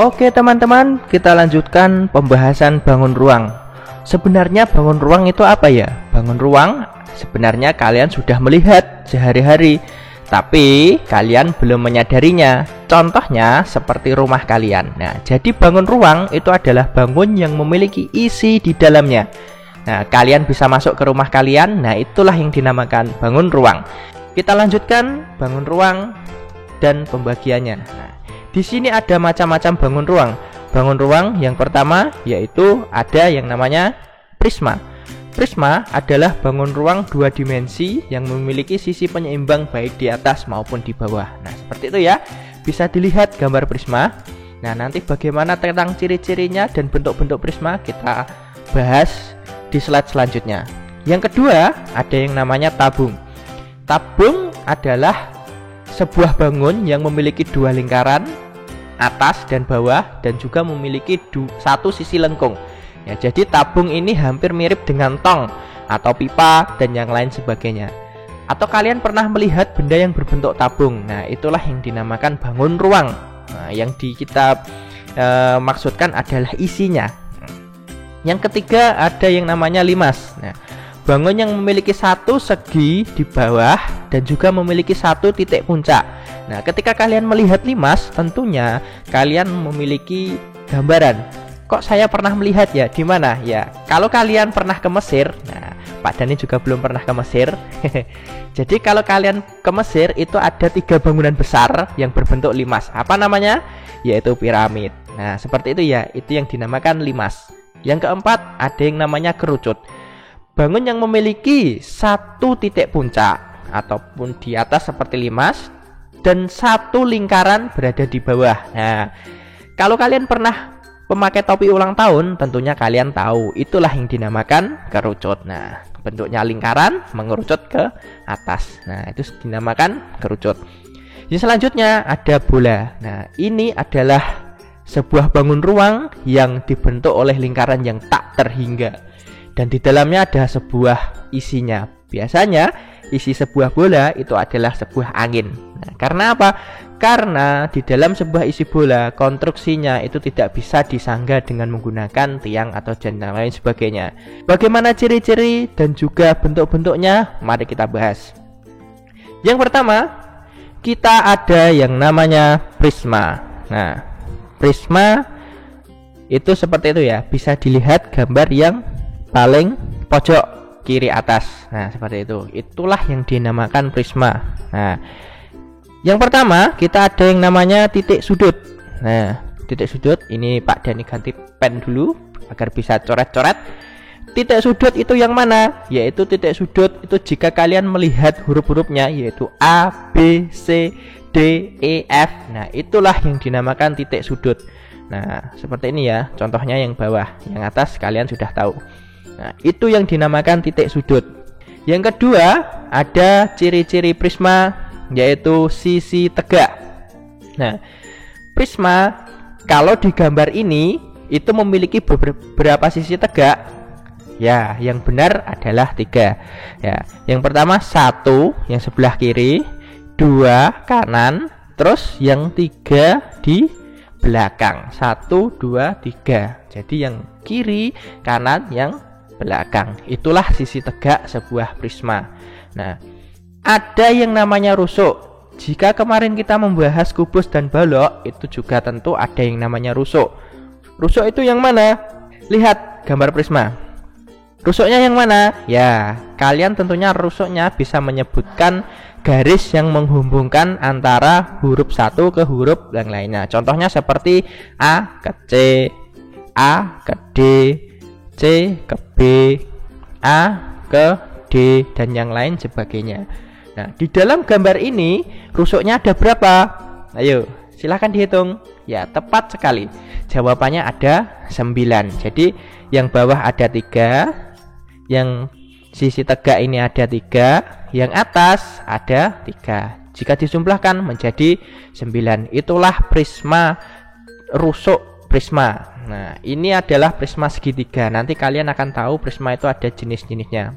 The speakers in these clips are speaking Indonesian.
Oke teman-teman, kita lanjutkan pembahasan bangun ruang. Sebenarnya bangun ruang itu apa ya? Bangun ruang sebenarnya kalian sudah melihat sehari-hari, tapi kalian belum menyadarinya. Contohnya seperti rumah kalian. Nah, jadi bangun ruang itu adalah bangun yang memiliki isi di dalamnya. Nah, kalian bisa masuk ke rumah kalian. Nah, itulah yang dinamakan bangun ruang. Kita lanjutkan bangun ruang dan pembagiannya. Nah, di sini ada macam-macam bangun ruang. Bangun ruang yang pertama yaitu ada yang namanya prisma. Prisma adalah bangun ruang dua dimensi yang memiliki sisi penyeimbang baik di atas maupun di bawah. Nah, seperti itu ya. Bisa dilihat gambar prisma. Nah, nanti bagaimana tentang ciri-cirinya dan bentuk-bentuk prisma kita bahas di slide selanjutnya. Yang kedua, ada yang namanya tabung. Tabung adalah sebuah bangun yang memiliki dua lingkaran, atas dan bawah, dan juga memiliki satu sisi lengkung. Ya, jadi tabung ini hampir mirip dengan tong atau pipa dan yang lain sebagainya. Atau kalian pernah melihat benda yang berbentuk tabung? Nah, itulah yang dinamakan bangun ruang. Nah, yang kita maksudkan adalah isinya. Yang ketiga ada yang namanya limas. Nah, bangun yang memiliki satu segi di bawah dan juga memiliki satu titik puncak. Nah, ketika kalian melihat limas, tentunya kalian memiliki gambaran. Kok saya pernah melihat ya? Di mana? Ya, kalau kalian pernah ke Mesir, nah, Pak Dani juga belum pernah ke Mesir. Jadi kalau kalian ke Mesir itu ada 3 bangunan besar yang berbentuk limas. Apa namanya? Yaitu piramid. Nah, seperti itu ya. Itu yang dinamakan limas. Yang keempat ada yang namanya kerucut. Bangun yang memiliki satu titik puncak ataupun di atas seperti limas dan satu lingkaran berada di bawah. Nah, kalau kalian pernah memakai topi ulang tahun, tentunya kalian tahu itulah yang dinamakan kerucut. Nah, bentuknya lingkaran mengerucut ke atas. Nah, itu dinamakan kerucut. Yang selanjutnya ada bola. Nah, ini adalah sebuah bangun ruang yang dibentuk oleh lingkaran yang tak terhingga. Dan di dalamnya ada sebuah isinya. Biasanya isi sebuah bola itu adalah sebuah angin. Nah, karena apa? Karena di dalam sebuah isi bola, konstruksinya itu tidak bisa disangga dengan menggunakan tiang atau dan lain sebagainya. Bagaimana ciri-ciri dan juga bentuk-bentuknya? Mari kita bahas. Yang pertama, kita ada yang namanya prisma. Nah, prisma itu seperti itu ya. Bisa dilihat gambar yang paling pojok kiri atas. Nah, seperti itu. Itulah yang dinamakan prisma. Nah, yang pertama kita ada yang namanya titik sudut. Nah, titik sudut ini Pak Dani ganti pen dulu agar bisa coret-coret. Titik sudut itu yang mana? Yaitu titik sudut itu jika kalian melihat huruf-hurufnya yaitu A, B, C, D, E, F. Nah, itulah yang dinamakan titik sudut. Nah, seperti ini ya. Contohnya yang bawah, yang atas kalian sudah tahu. Nah, itu yang dinamakan titik sudut. Yang kedua, ada ciri-ciri prisma yaitu sisi tegak. Nah, prisma kalau di gambar ini itu memiliki beberapa sisi tegak. Ya, yang benar adalah 3. Ya, yang pertama 1 yang sebelah kiri, 2 kanan, terus yang 3 di belakang. 1, 2, 3. Jadi yang kiri, kanan, yang belakang. Itulah sisi tegak sebuah prisma. Nah, ada yang namanya rusuk. Jika kemarin kita membahas kubus dan balok, itu juga tentu ada yang namanya rusuk. Rusuk itu yang mana? Lihat gambar prisma. Rusuknya yang mana? Ya, kalian tentunya rusuknya bisa menyebutkan garis yang menghubungkan antara huruf satu ke huruf yang lainnya. Contohnya seperti A ke C, A ke D, C ke B, A ke D, dan yang lain sebagainya. Nah, di dalam gambar ini rusuknya ada berapa? Ayo, silahkan dihitung. Ya, tepat sekali. Jawabannya ada 9. Jadi yang bawah ada 3, yang sisi tegak ini ada 3, yang atas ada 3. Jika dijumlahkan menjadi 9. Itulah prisma rusuk prisma. Nah, ini adalah prisma segitiga. Nanti kalian akan tahu prisma itu ada jenis-jenisnya.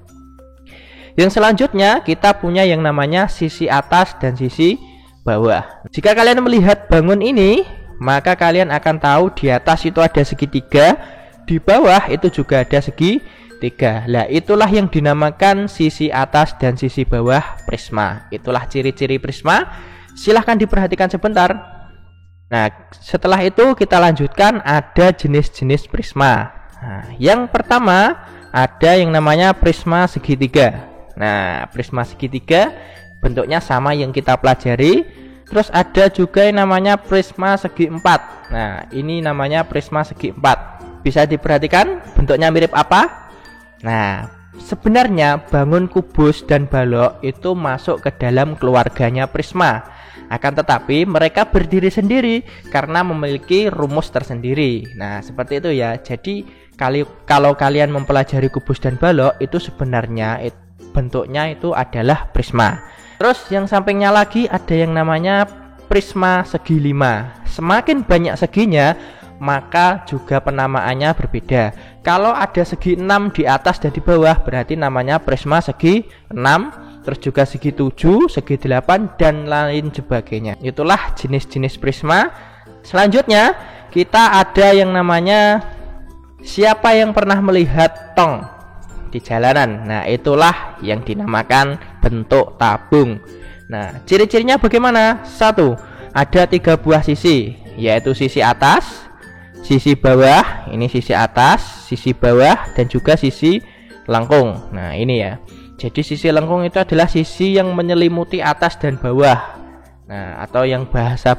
Yang selanjutnya kita punya yang namanya sisi atas dan sisi bawah. Jika kalian melihat bangun ini, maka kalian akan tahu di atas itu ada segitiga, di bawah itu juga ada segitiga. Lah, itulah yang dinamakan sisi atas dan sisi bawah prisma. Itulah ciri-ciri prisma. Silahkan diperhatikan sebentar. Nah, setelah itu kita lanjutkan ada jenis-jenis prisma. Nah, yang pertama ada yang namanya prisma segitiga. Nah, prisma segitiga bentuknya sama yang kita pelajari. Terus ada juga yang namanya prisma segi empat. Nah, ini namanya prisma segi empat. Bisa diperhatikan bentuknya mirip apa? Nah, sebenarnya bangun kubus dan balok itu masuk ke dalam keluarganya prisma. Akan tetapi mereka berdiri sendiri karena memiliki rumus tersendiri. Nah, seperti itu ya. Jadi kalau kalian mempelajari kubus dan balok itu sebenarnya bentuknya itu adalah prisma. Terus yang sampingnya lagi ada yang namanya prisma segi 5. Semakin banyak seginya, maka juga penamaannya berbeda. Kalau ada segi 6 di atas dan di bawah, berarti namanya prisma segi 6. Terus juga segi 7, segi 8, dan lain sebagainya. Itulah jenis-jenis prisma. Selanjutnya kita ada yang namanya, siapa yang pernah melihat tong di jalanan? Nah, itulah yang dinamakan bentuk tabung. Nah, ciri-cirinya bagaimana? 1. Ada 3 buah sisi, yaitu sisi atas, sisi bawah, ini sisi atas, sisi bawah, dan juga sisi lengkung. Nah, ini ya. Jadi sisi lengkung itu adalah sisi yang menyelimuti atas dan bawah. Nah, atau yang bahasa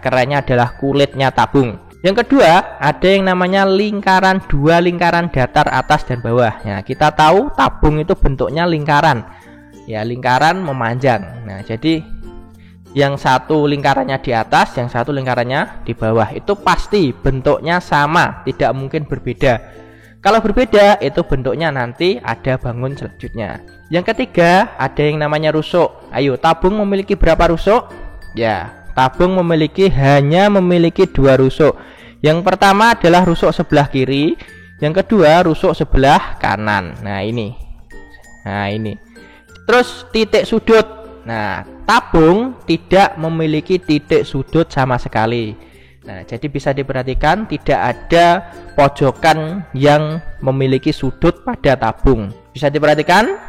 kerennya adalah kulitnya tabung. Yang kedua, ada yang namanya lingkaran, 2 lingkaran datar atas dan bawah. Nah, kita tahu tabung itu bentuknya lingkaran. Ya, lingkaran memanjang. Nah, jadi yang satu lingkarannya di atas, yang satu lingkarannya di bawah. Itu pasti bentuknya sama, tidak mungkin berbeda. Kalau berbeda, itu bentuknya nanti ada bangun selanjutnya. Yang ketiga, ada yang namanya rusuk. Ayo, tabung memiliki berapa rusuk? Ya, tabung hanya memiliki 2 rusuk. Yang pertama adalah rusuk sebelah kiri, yang kedua rusuk sebelah kanan. Nah, ini. Terus titik sudut. Nah, tabung tidak memiliki titik sudut sama sekali. Nah, jadi bisa diperhatikan tidak ada pojokan yang memiliki sudut pada tabung. Bisa diperhatikan?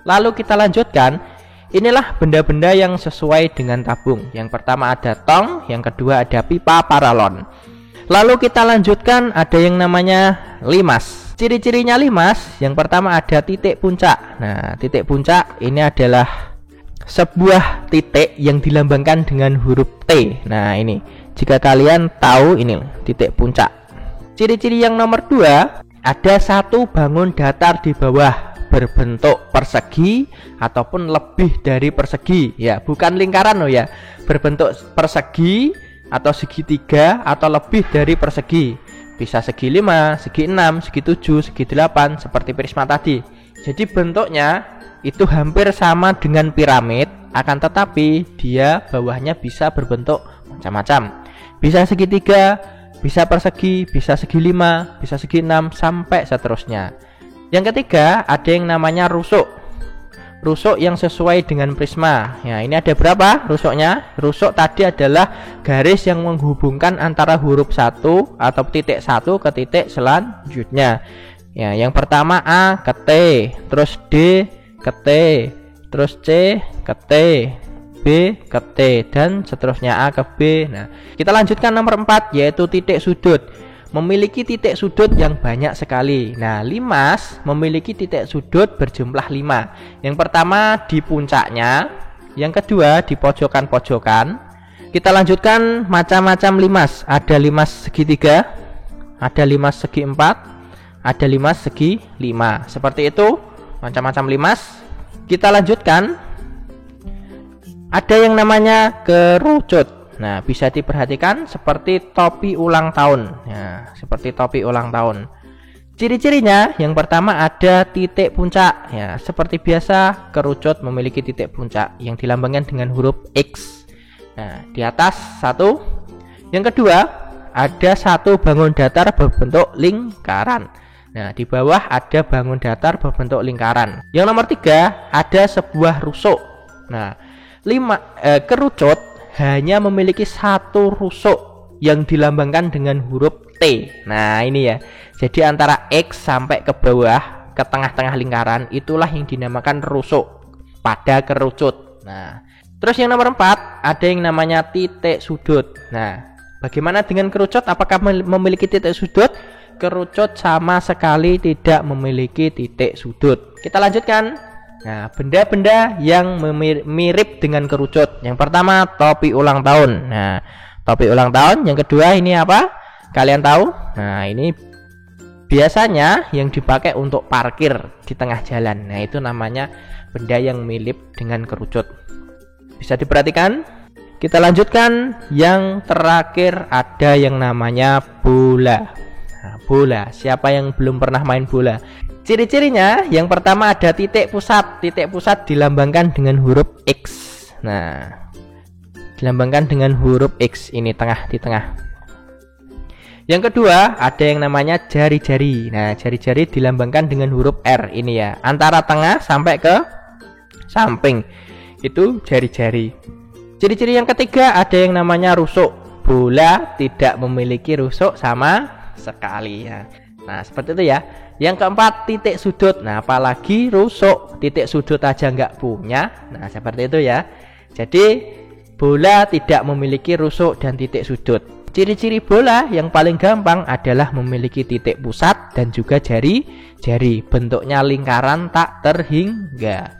Lalu kita lanjutkan. Inilah benda-benda yang sesuai dengan tabung. Yang pertama ada tong, yang kedua ada pipa paralon. Lalu kita lanjutkan, ada yang namanya limas. Ciri-cirinya limas, yang pertama ada titik puncak. Nah, titik puncak ini adalah sebuah titik yang dilambangkan dengan huruf T. Nah, ini jika kalian tahu, ini titik puncak. Ciri-ciri yang nomor 2, ada satu bangun datar di bawah berbentuk persegi ataupun lebih dari persegi. Ya, bukan lingkaran loh ya. Berbentuk persegi atau segitiga atau lebih dari persegi. Bisa segi 5, segi 6, segi 7, segi 8 seperti prisma tadi. Jadi bentuknya itu hampir sama dengan piramid, akan tetapi dia bawahnya bisa berbentuk macam-macam. Bisa segitiga, bisa persegi, bisa segi 5, bisa segi 6 sampai seterusnya. Yang ketiga ada yang namanya rusuk. Rusuk yang sesuai dengan prisma. Ya, ini ada berapa rusuknya? Rusuk tadi adalah garis yang menghubungkan antara huruf 1 atau titik 1 ke titik selanjutnya. Ya, yang pertama A ke T, terus D ke T, terus C ke T, B ke T, dan seterusnya A ke B. Nah, kita lanjutkan nomor 4, yaitu titik sudut. Memiliki titik sudut yang banyak sekali. Nah, limas memiliki titik sudut berjumlah 5. Yang pertama di puncaknya, yang kedua di pojokan-pojokan. Kita lanjutkan macam-macam limas. Ada limas segitiga, ada limas segi 4, ada limas segi 5. Seperti itu macam-macam limas. Kita lanjutkan. Ada yang namanya kerucut. Nah, bisa diperhatikan seperti topi ulang tahun. Nah, seperti topi ulang tahun. Ciri-cirinya, yang pertama ada titik puncak. Ya, seperti biasa kerucut memiliki titik puncak yang dilambangkan dengan huruf X. Nah, di atas 1. Yang kedua, ada satu bangun datar berbentuk lingkaran. Nah, di bawah ada bangun datar berbentuk lingkaran. Yang nomor 3, ada sebuah rusuk. Nah, kerucut hanya memiliki satu rusuk yang dilambangkan dengan huruf T. Nah, ini ya. Jadi antara X sampai ke bawah, ke tengah-tengah lingkaran, itulah yang dinamakan rusuk pada kerucut. Nah, terus yang nomor 4, ada yang namanya titik sudut. Nah, bagaimana dengan kerucut? Apakah memiliki titik sudut? Kerucut sama sekali tidak memiliki titik sudut. Kita lanjutkan. Nah, benda-benda yang mirip dengan kerucut. Yang pertama, topi ulang tahun. Nah, topi ulang tahun. Yang kedua, ini apa? Kalian tahu? Nah, ini biasanya yang dipakai untuk parkir di tengah jalan. Nah, itu namanya benda yang mirip dengan kerucut. Bisa diperhatikan. Kita lanjutkan. Yang terakhir, ada yang namanya bola. Nah, bola. Siapa yang belum pernah main bola? Ciri-cirinya, yang pertama ada titik pusat. Titik pusat dilambangkan dengan huruf X. Nah, dilambangkan dengan huruf X, ini di tengah. Yang kedua, ada yang namanya jari-jari. Nah, jari-jari dilambangkan dengan huruf R, ini ya, antara tengah sampai ke samping. Itu jari-jari. Ciri-ciri yang ketiga, ada yang namanya rusuk. Bola tidak memiliki rusuk sama sekali ya. Nah, seperti itu ya. Yang keempat, titik sudut. Nah, apalagi rusuk titik sudut aja nggak punya. Nah, seperti itu ya. Jadi bola tidak memiliki rusuk dan titik sudut. Ciri-ciri bola yang paling gampang adalah memiliki titik pusat dan juga jari-jari. Bentuknya lingkaran tak terhingga.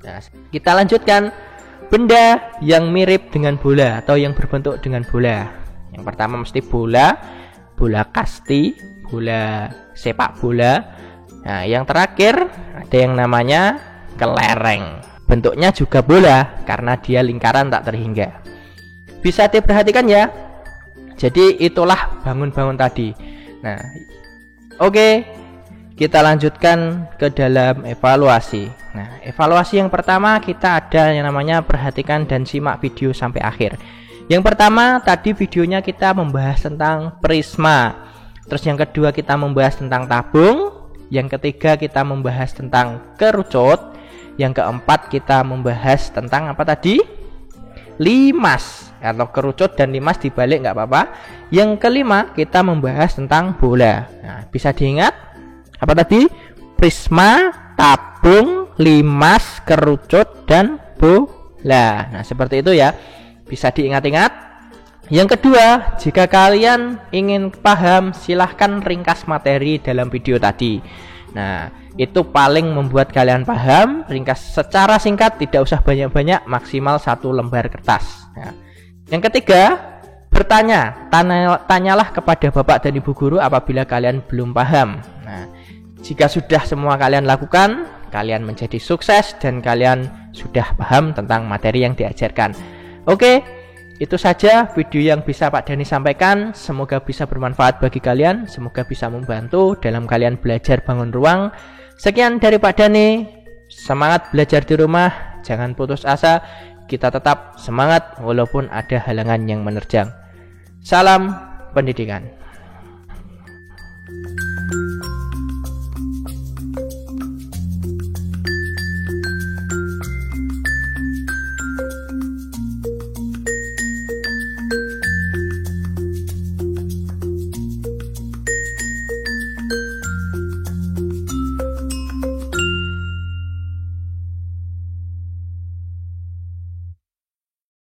Nah, kita lanjutkan. Benda yang mirip dengan bola atau yang berbentuk dengan bola. Yang pertama mesti bola kasti, bola sepak bola. Nah, yang terakhir ada yang namanya kelereng. Bentuknya juga bola karena dia lingkaran tak terhingga. Bisa diperhatikan ya. Jadi itulah bangun-bangun tadi. Nah, oke, kita lanjutkan ke dalam evaluasi. Nah, evaluasi yang pertama kita ada yang namanya perhatikan dan simak video sampai akhir. Yang pertama, tadi videonya kita membahas tentang prisma. Terus yang kedua kita membahas tentang tabung. Yang ketiga kita membahas tentang kerucut. Yang keempat kita membahas tentang apa tadi? Limas. Atau kerucut dan limas dibalik nggak apa-apa. Yang kelima kita membahas tentang bola. Nah, bisa diingat apa tadi? Prisma, tabung, limas, kerucut, dan bola. Nah, seperti itu ya. Bisa diingat-ingat. Yang kedua, jika kalian ingin paham, silahkan ringkas materi dalam video tadi. Nah, itu paling membuat kalian paham. Ringkas secara singkat, tidak usah banyak-banyak, maksimal 1 lembar kertas. Nah, yang ketiga, bertanya. Tanyalah kepada bapak dan ibu guru apabila kalian belum paham. Nah, jika sudah semua kalian lakukan, kalian menjadi sukses dan kalian sudah paham tentang materi yang diajarkan. Oke, itu saja video yang bisa Pak Dani sampaikan. Semoga bisa bermanfaat bagi kalian. Semoga bisa membantu dalam kalian belajar bangun ruang. Sekian dari Pak Dani. Semangat belajar di rumah. Jangan putus asa. Kita tetap semangat walaupun ada halangan yang menerjang. Salam pendidikan.